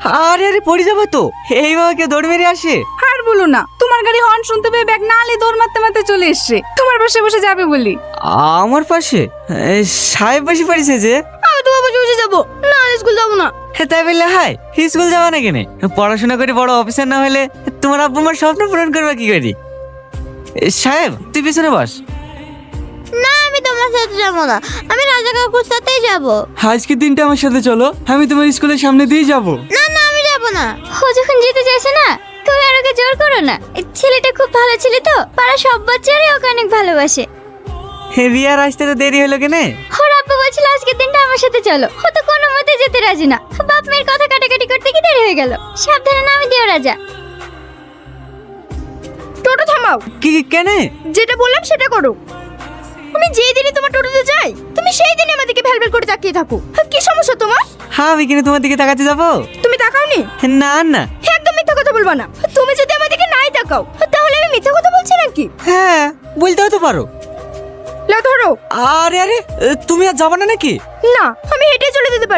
আরে আরে পড়ে যাবো তো, এইভাবে কেউ দৌড় মেরে আসে? আর বলো না, তোমার গাড়ি হর্ন শুনতে পেয়ে ব্যাগ না আলে দৌড় মারতে মারতে চলে এসছে তোমার পাশে বসে যাবে বলি। আমার পাশে? সাহেব বসে পড়েছে যে। আমি তোমার পাশে বসে যাবো না, স্কুল যাবো না। তাই বললে হাই, স্কুল যাওয়া না কেনে? পড়াশোনা করে বড় অফিসার না হলে তোমার আব্বু আমার স্বপ্ন পূরণ করবে কি করি? সাহেব তুই পিছনে বস। না, আমি তোমার সাথে যাবো না, আমি রাজা কাকুর সাথেই যাবো। আজকের দিনটা আমার সাথে চলো, আমি তোমার স্কুলের সামনে দিয়ে যাবো। না না, আমি যাবো না। ও যখন যেতে চাইছে না, তুমি আর ওকে জোর করো না। এই ছেলেটা খুব ভালো ছেলে তো, পাড়া সব বাচ্চারাই ওকে অনেক ভালোবাসে। রিয়ার আসতে তো দেরি হলো কেনে? ওর আব্বু বলছিল আজকের দিনটা আমার সাথে চলো, ও তো কোনো মতে যেতে রাজি না। বাপ মেয়ের কথা কাটাকাটি করতে কি দেরি হয়ে গেল। সাবধানে নামে দিও রাজা। টোটো থামাও, কি কেনে? যেটা বললাম সেটা করো। আমি যেই দিনই তোমার টোটোতে যাই তুমি সেই দিনই আমাদেরকে ভ্যালভ্যাল করে তাকিয়ে থাকো। কি সমস্যা তোমার? হ্যাঁ আমি কিনে তোমার দিকে তাকাতে যাবো? তুমি তাকাওনি? না না। একদম মিথ্যা কথা বলবা না। তুমি যদি আমাদেরকে নাই তাকাও তাহলে আমি মিথ্যা কথা বলছি নাকি? হ্যাঁ বলতেও তো পারো। লাও ধরো। আরে আরে তুমি আর যাবা না নাকি? না, আমি হেঁটে চলে যেতে পারবো।